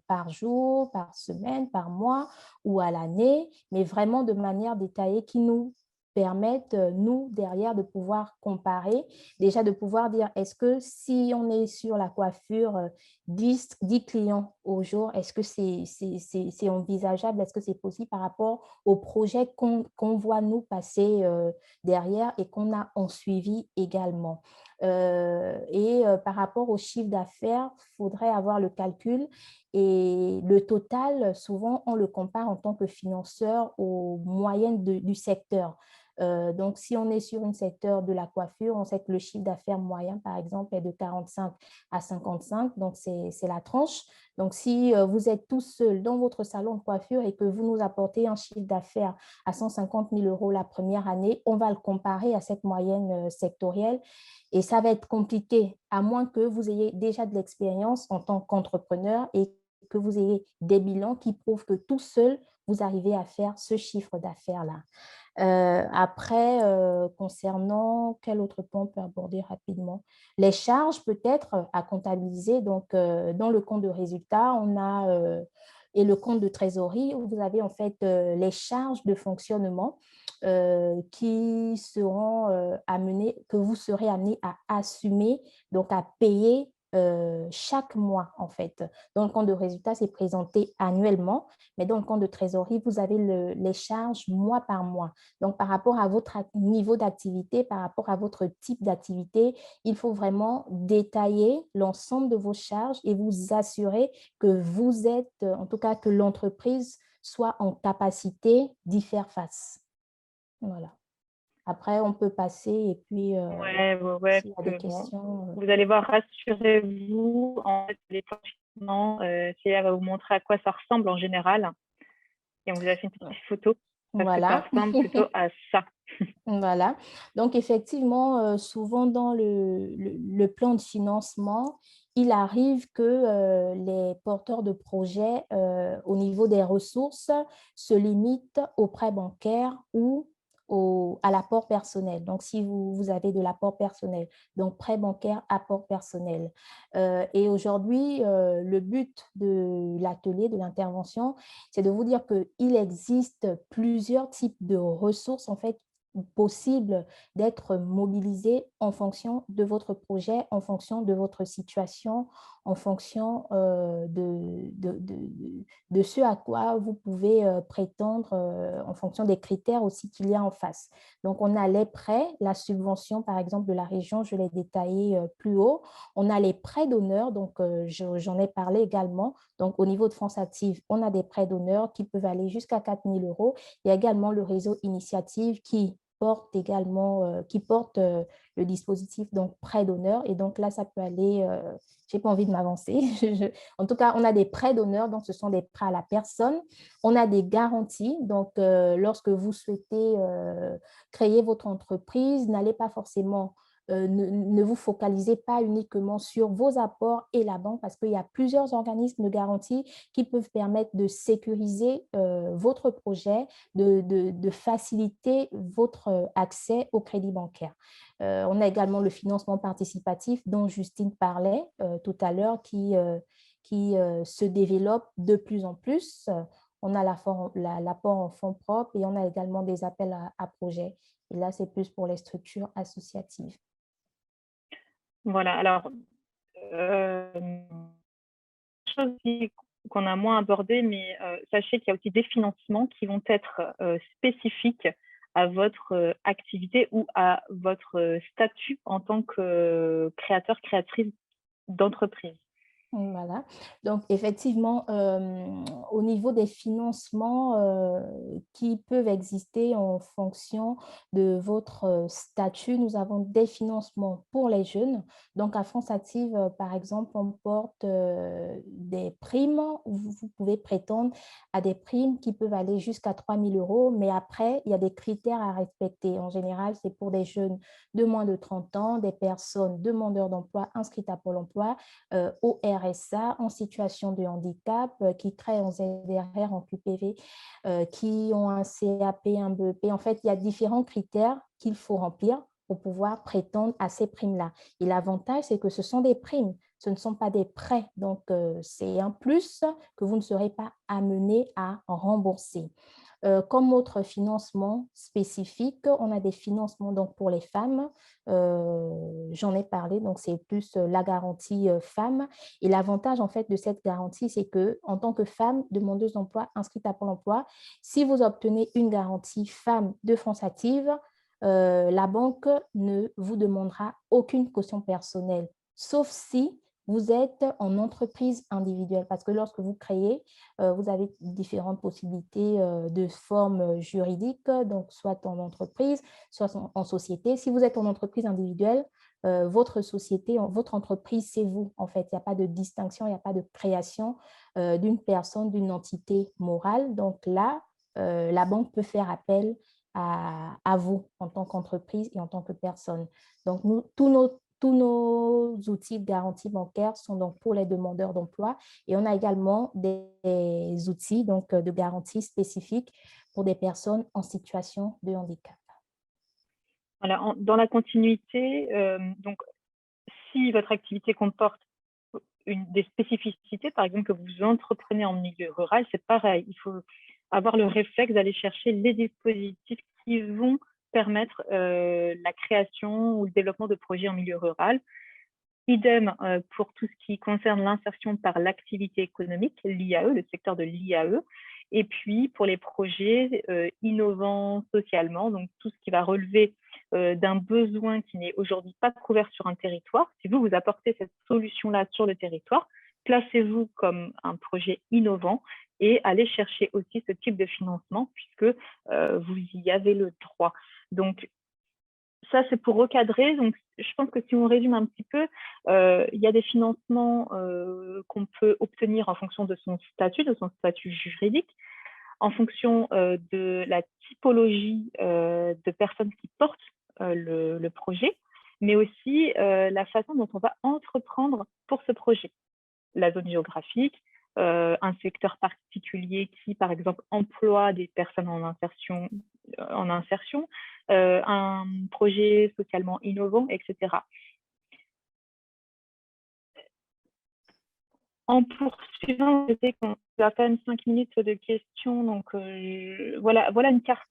par jour, par semaine, par mois ou à l'année, mais vraiment de manière détaillée qui nous permettent, nous, derrière, de pouvoir comparer, déjà de pouvoir dire, est-ce que si on est sur la coiffure, 10 clients au jour, est-ce que c'est envisageable, est-ce que c'est possible par rapport au projet qu'on voit nous passer derrière et qu'on a en suivi également. Par rapport au chiffre d'affaires, il faudrait avoir le calcul et le total, souvent, on le compare en tant que financeur aux moyennes du secteur. Donc, si on est sur un secteur de la coiffure, on sait que le chiffre d'affaires moyen, par exemple, est de 45 à 55, donc c'est la tranche. Donc, si vous êtes tout seul dans votre salon de coiffure et que vous nous apportez un chiffre d'affaires à 150 000 € la première année, on va le comparer à cette moyenne sectorielle et ça va être compliqué, à moins que vous ayez déjà de l'expérience en tant qu'entrepreneur et que vous ayez des bilans qui prouvent que tout seul, vous arrivez à faire ce chiffre d'affaires-là. Après, concernant quel autre point on peut aborder rapidement? Les charges peut-être à comptabiliser. Donc, dans le compte de résultat, on a et le compte de trésorerie où vous avez en fait les charges de fonctionnement qui seront amenées, que vous serez amené à assumer, donc à payer chaque mois en fait. Dans le compte de résultat, c'est présenté annuellement, mais dans le compte de trésorerie, vous avez les charges mois par mois. Donc, par rapport à votre niveau d'activité, par rapport à votre type d'activité, il faut vraiment détailler l'ensemble de vos charges et vous assurer que vous êtes, en tout cas que l'entreprise soit en capacité d'y faire face. Voilà. Après, on peut passer et puis ouais, s'il y a des que bon, questions. vous allez voir, rassurez-vous, en fait, les plans Célia va vous montrer à quoi ça ressemble en général. Et on vous a fait une petite photo parce que ça Voilà. ressemble plutôt à ça. Voilà. Donc, effectivement, souvent dans le plan de financement, il arrive que les porteurs de projets, au niveau des ressources, se limitent aux prêts bancaires ou à l'apport personnel. Donc, si vous avez de l'apport personnel, donc prêt bancaire, apport personnel. Et aujourd'hui, le but de l'atelier, de l'intervention, c'est de vous dire qu'il existe plusieurs types de ressources, en fait, possible d'être mobilisé en fonction de votre projet, en fonction de votre situation, en fonction de ce à quoi vous pouvez prétendre, en fonction des critères aussi qu'il y a en face. Donc, on a les prêts, la subvention, par exemple, de la région, je l'ai détaillé plus haut. On a les prêts d'honneur, donc j'en ai parlé également. Donc, au niveau de France Active, on a des prêts d'honneur qui peuvent aller jusqu'à 4 000 €. Il y a également le réseau Initiative qui porte également, qui porte le dispositif donc prêt d'honneur. Et donc là, ça peut aller, j'ai pas envie de m'avancer. En tout cas, on a des prêts d'honneur, donc ce sont des prêts à la personne. On a des garanties, donc lorsque vous souhaitez créer votre entreprise, n'allez pas forcément ne vous focalisez pas uniquement sur vos apports et la banque parce qu'il y a plusieurs organismes de garantie qui peuvent permettre de sécuriser votre projet, de faciliter votre accès au crédit bancaire. On a également le financement participatif dont Justine parlait tout à l'heure qui se développe de plus en plus. On a l'apport en fonds propres et on a également des appels à projets. Et là, c'est plus pour les structures associatives. Voilà, alors, chose qu'on a moins abordé, mais sachez qu'il y a aussi des financements qui vont être spécifiques à votre activité ou à votre statut en tant que créateur, créatrice d'entreprise. Voilà. Donc, effectivement, au niveau des financements qui peuvent exister en fonction de votre statut, nous avons des financements pour les jeunes. Donc, à France Active, par exemple, on porte des primes où vous pouvez prétendre à des primes qui peuvent aller jusqu'à 3 000 euros. Mais après, il y a des critères à respecter. En général, c'est pour des jeunes de moins de 30 ans, des personnes demandeurs d'emploi inscrites à Pôle emploi, au RSA, en situation de handicap, qui créent en ZRR, en QPV, qui ont un CAP, un BEP. En fait, il y a différents critères qu'il faut remplir pour pouvoir prétendre à ces primes-là. Et l'avantage, c'est que ce sont des primes, ce ne sont pas des prêts. Donc, c'est un plus que vous ne serez pas amené à rembourser. Comme autre financement spécifique, on a des financements donc, pour les femmes. J'en ai parlé, donc c'est plus la garantie femme. Et l'avantage en fait de cette garantie, c'est que en tant que femme demandeuse d'emploi inscrite à Pôle emploi, si vous obtenez une garantie femme de France Active, la banque ne vous demandera aucune caution personnelle, sauf si vous êtes en entreprise individuelle, parce que lorsque vous créez, vous avez différentes possibilités de formes juridiques, donc soit en entreprise, soit en société. Si vous êtes en entreprise individuelle, votre société, votre entreprise, c'est vous, en fait. Il n'y a pas de distinction, il n'y a pas de création d'une personne, d'une entité morale. Donc là, la banque peut faire appel à vous en tant qu'entreprise et en tant que personne. Donc, tous nos outils de garantie bancaire sont donc pour les demandeurs d'emploi et on a également des outils donc, de garantie spécifiques pour des personnes en situation de handicap. Voilà, dans la continuité, donc, si votre activité comporte des spécificités, par exemple que vous entreprenez en milieu rural, c'est pareil. Il faut avoir le réflexe d'aller chercher les dispositifs qui vont permettre la création ou le développement de projets en milieu rural. Idem pour tout ce qui concerne l'insertion par l'activité économique, l'IAE, le secteur de l'IAE, et puis pour les projets innovants socialement, donc tout ce qui va relever d'un besoin qui n'est aujourd'hui pas couvert sur un territoire. Si vous apportez cette solution-là sur le territoire, placez-vous comme un projet innovant et allez chercher aussi ce type de financement puisque vous y avez le droit. Donc, ça, c'est pour recadrer. Donc, je pense que si on résume un petit peu, il y a des financements qu'on peut obtenir en fonction de son statut juridique, en fonction de la typologie de personnes qui portent le projet, mais aussi la façon dont on va entreprendre pour ce projet. La zone géographique, un secteur particulier qui, par exemple, emploie des personnes en insertion, un projet socialement innovant, etc. En poursuivant, je sais qu'on a quand même 5 minutes de questions, donc voilà une carte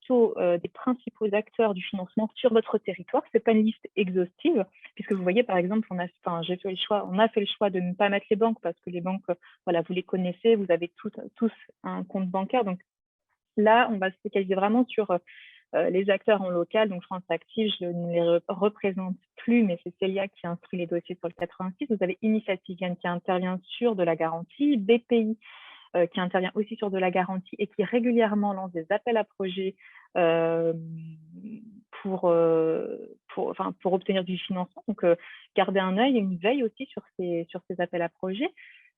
des principaux acteurs du financement sur votre territoire. Ce n'est pas une liste exhaustive, puisque vous voyez, par exemple, on a fait le choix de ne pas mettre les banques, parce que les banques, voilà, vous les connaissez, vous avez tous un compte bancaire. Donc là, on va se focaliser vraiment sur les acteurs en local. Donc France Active, je ne les représente plus, mais c'est Célia qui instruit les dossiers sur le 86. Vous avez Initiativienne qui intervient sur de la garantie, BPI qui intervient aussi sur de la garantie et qui régulièrement lance des appels à projets pour obtenir du financement. Donc, garder un œil et une veille aussi sur ces appels à projets.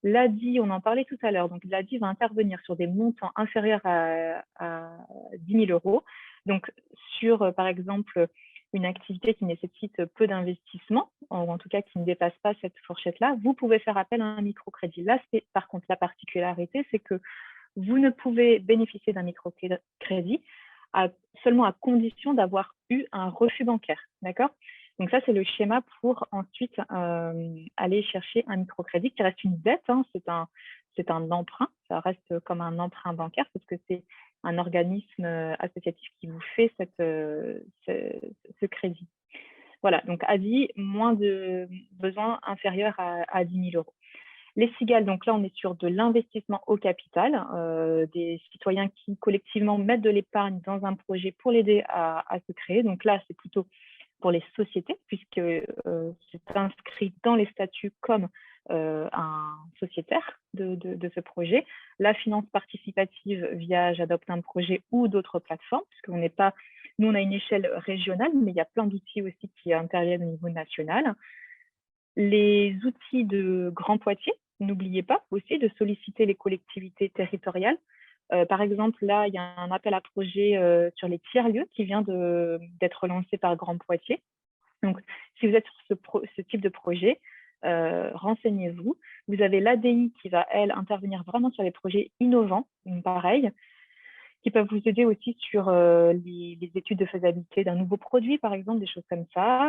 L'ADI, on en parlait tout à l'heure, donc l'ADI va intervenir sur des montants inférieurs à 10 000 euros. Donc, sur, par exemple, une activité qui nécessite peu d'investissement, ou en tout cas qui ne dépasse pas cette fourchette-là, vous pouvez faire appel à un microcrédit. Là, par contre, la particularité, c'est que vous ne pouvez bénéficier d'un microcrédit seulement à condition d'avoir eu un refus bancaire. D'accord? Donc ça, c'est le schéma pour ensuite aller chercher un microcrédit qui reste une dette, hein, c'est un emprunt, ça reste comme un emprunt bancaire parce que c'est un organisme associatif qui vous fait ce crédit. Voilà, donc ADI, moins de besoins inférieurs à 10 000 euros. Les cigales, donc là, on est sur de l'investissement au capital, des citoyens qui collectivement mettent de l'épargne dans un projet pour l'aider à se créer. Donc là, c'est plutôt pour les sociétés, puisque c'est inscrit dans les statuts comme un sociétaire de ce projet. La finance participative via J'adopte un projet ou d'autres plateformes, puisqu'on n'est pas, nous on a une échelle régionale, mais il y a plein d'outils aussi qui interviennent au niveau national. Les outils de Grand Poitiers, n'oubliez pas aussi de solliciter les collectivités territoriales. Par exemple, là, il y a un appel à projet sur les tiers-lieux qui vient d'être lancé par Grand Poitiers. Donc, si vous êtes sur ce type de projet, renseignez-vous. Vous avez l'ADI qui va, elle, intervenir vraiment sur les projets innovants, pareil, qui peuvent vous aider aussi sur les études de faisabilité d'un nouveau produit, par exemple, des choses comme ça.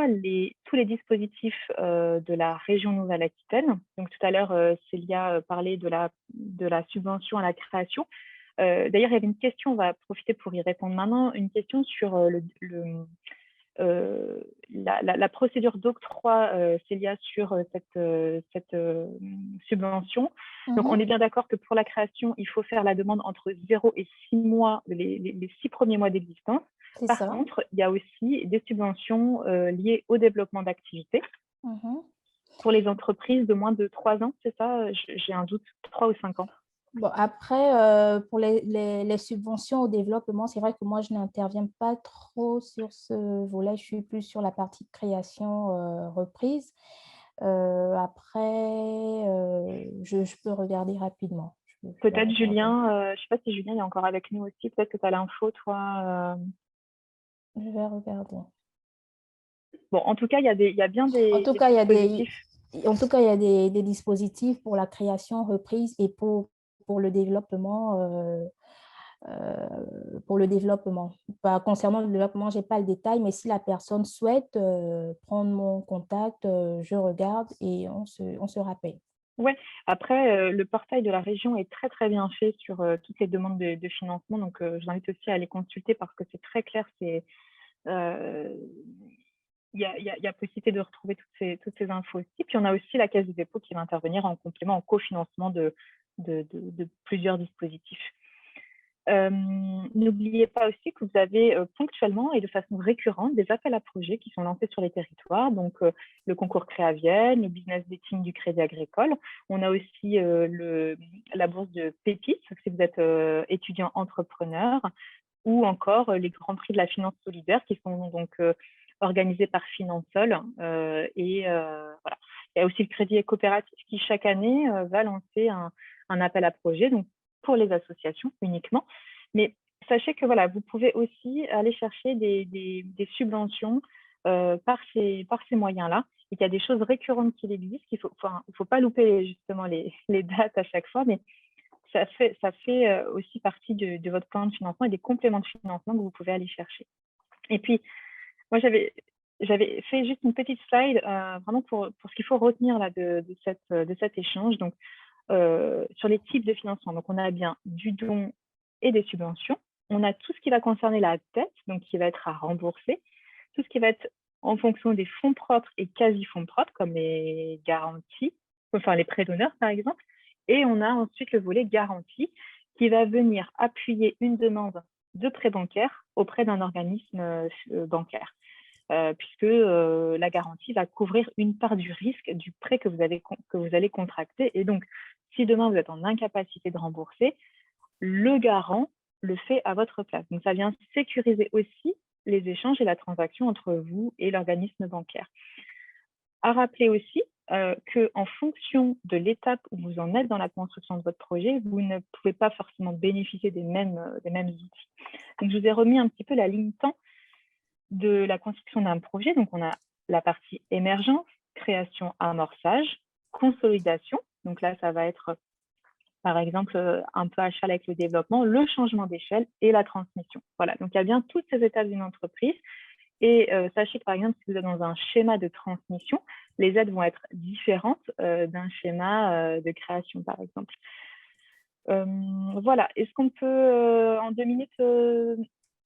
Tous les dispositifs de la région Nouvelle-Aquitaine. Donc, tout à l'heure, Célia parlait de la subvention à la création. D'ailleurs, il y avait une question, on va profiter pour y répondre maintenant, une question sur la procédure d'octroi, Célia, sur cette subvention. Donc, on est bien d'accord que pour la création, il faut faire la demande entre 0 et 6 mois, les 6 premiers mois d'existence. Par contre, il y a aussi des subventions liées au développement d'activités. Pour les entreprises de moins de 3 ans, c'est ça? J'ai un doute, 3 ou 5 ans. Bon, après, pour les subventions au développement, c'est vrai que moi, je n'interviens pas trop sur ce volet. Je suis plus sur la partie création, reprise. Après, je peux regarder rapidement. Peut-être Julien, je ne sais pas si Julien est encore avec nous aussi. Peut-être que tu as l'info, toi. Je vais regarder. Bon, en tout cas, il y a bien des dispositifs. En tout cas, il y a des dispositifs pour la création, reprise et pour le développement. Concernant le développement, je n'ai pas le détail, mais si la personne souhaite prendre mon contact, je regarde et on se rappelle. Oui, après, le portail de la région est très, très bien fait sur toutes les demandes de financement. Donc, je vous invite aussi à aller consulter parce que c'est très clair. Il y a possibilité de retrouver toutes ces infos aussi. Puis, on a aussi la Caisse de dépôt qui va intervenir en complément, en cofinancement de plusieurs dispositifs. N'oubliez pas aussi que vous avez ponctuellement et de façon récurrente des appels à projets qui sont lancés sur les territoires, donc le concours Créavienne, le business dating du Crédit Agricole. On a aussi la bourse de Pépite, si vous êtes étudiant entrepreneur, ou encore les grands prix de la finance solidaire qui sont donc organisés par Finansol. Voilà. Il y a aussi le Crédit coopératif qui chaque année va lancer un appel à projets, donc pour les associations uniquement. Mais sachez que voilà, vous pouvez aussi aller chercher des subventions par ces moyens-là, et qu'il y a des choses récurrentes qui existent. Il ne faut pas louper justement les dates à chaque fois, mais ça fait aussi partie de votre plan de financement et des compléments de financement que vous pouvez aller chercher. Et puis, moi, j'avais fait juste une petite slide vraiment pour ce qu'il faut retenir là, de cet échange. Donc, sur les types de financement. Donc, on a bien du don et des subventions. On a tout ce qui va concerner la dette, donc qui va être à rembourser. Tout ce qui va être en fonction des fonds propres et quasi-fonds propres, comme les garanties, enfin les prêts d'honneur, par exemple. Et on a ensuite le volet garantie qui va venir appuyer une demande de prêt bancaire auprès d'un organisme bancaire. Puisque la garantie va couvrir une part du risque du prêt que vous allez contracter. Et donc, si demain vous êtes en incapacité de rembourser, le garant le fait à votre place. Donc, ça vient sécuriser aussi les échanges et la transaction entre vous et l'organisme bancaire. À rappeler aussi qu'en fonction de l'étape où vous en êtes dans la construction de votre projet, vous ne pouvez pas forcément bénéficier des mêmes outils. Donc, je vous ai remis un petit peu la ligne temps de la construction d'un projet. Donc, on a la partie émergence, création, amorçage, consolidation. Donc là, ça va être, par exemple, un peu à cheval avec le développement, le changement d'échelle et la transmission. Voilà, donc il y a bien toutes ces étapes d'une entreprise. Et sachez que, par exemple, si vous êtes dans un schéma de transmission, les aides vont être différentes d'un schéma de création, par exemple. Voilà, est-ce qu'on peut, en 2 minutes,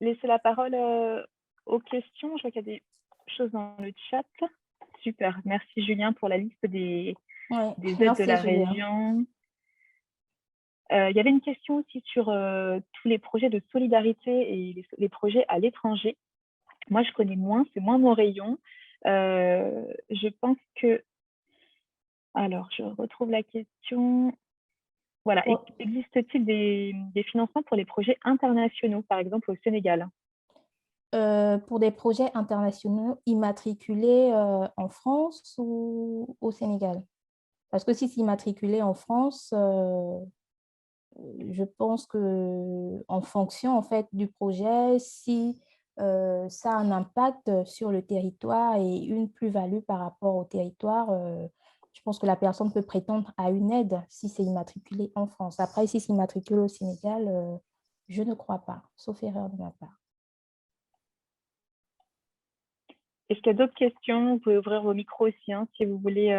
laisser la parole aux questions? Je vois qu'il y a des choses dans le chat. super. Merci Julien pour la liste Oui, des aides de merci la Julien. région. Il y avait une question aussi sur tous les projets de solidarité et les projets à l'étranger. Moi, je connais moins, c'est moins mon rayon. Je pense que... Alors, je retrouve la question. Voilà, Ouais. existe-t-il des financements pour les projets internationaux, par exemple au Sénégal? Pour des projets internationaux immatriculés en France ou au Sénégal? Parce que si c'est immatriculé en France, je pense que en fonction en fait du projet, si ça a un impact sur le territoire et une plus-value par rapport au territoire, je pense que la personne peut prétendre à une aide si c'est immatriculé en France. Après, si c'est immatriculé au Sénégal, je ne crois pas, sauf erreur de ma part. Est-ce qu'il y a d'autres questions? Vous pouvez ouvrir vos micros aussi, hein, si vous voulez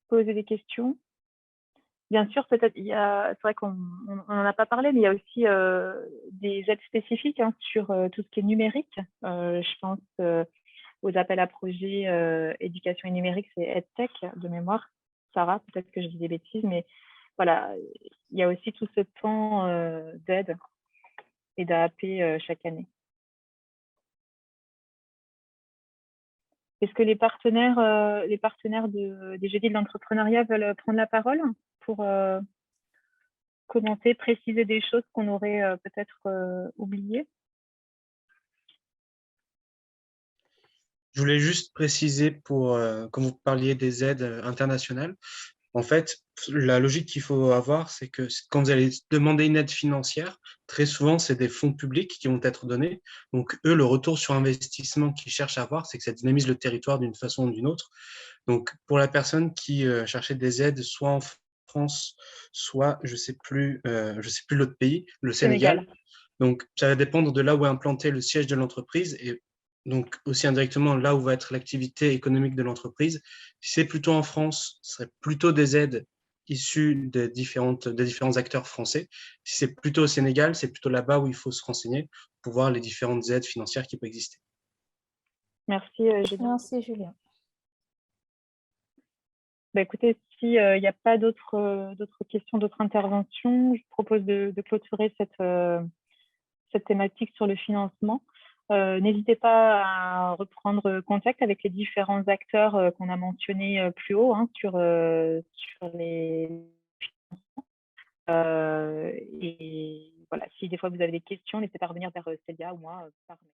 poser des questions. Bien sûr, peut-être, c'est vrai qu'on n'en a pas parlé, mais il y a aussi des aides spécifiques hein, sur tout ce qui est numérique. Je pense aux appels à projets éducation et numérique, c'est EdTech de mémoire. Sarah, peut-être que je dis des bêtises, mais voilà, il y a aussi tout ce pan d'aide et d'AAP chaque année. Est-ce que les partenaires des Jeudis de l'entrepreneuriat veulent prendre la parole pour commenter, préciser des choses qu'on aurait peut-être oubliées? Je voulais juste préciser quand vous parliez des aides internationales, en fait, la logique qu'il faut avoir, c'est que quand vous allez demander une aide financière, très souvent, c'est des fonds publics qui vont être donnés. Donc, eux, le retour sur investissement qu'ils cherchent à avoir, c'est que ça dynamise le territoire d'une façon ou d'une autre. Donc, pour la personne qui cherchait des aides, soit en France, soit, je sais plus l'autre pays, le Sénégal. Sénégal. Donc, ça va dépendre de là où est implanté le siège de l'entreprise et donc aussi indirectement là où va être l'activité économique de l'entreprise. Si c'est plutôt en France, ce serait plutôt des aides issues des différents acteurs français. Si c'est plutôt au Sénégal, c'est plutôt là-bas où il faut se renseigner pour voir les différentes aides financières qui peuvent exister. Merci, Julien. Merci, Julien. Bah, écoutez, s'il n'y a pas d'autres questions, d'autres interventions, je propose de clôturer cette thématique sur le financement. N'hésitez pas à reprendre contact avec les différents acteurs qu'on a mentionnés plus haut hein, sur les financements. Et voilà, si des fois vous avez des questions, n'hésitez pas à revenir vers Célia ou moi par mail.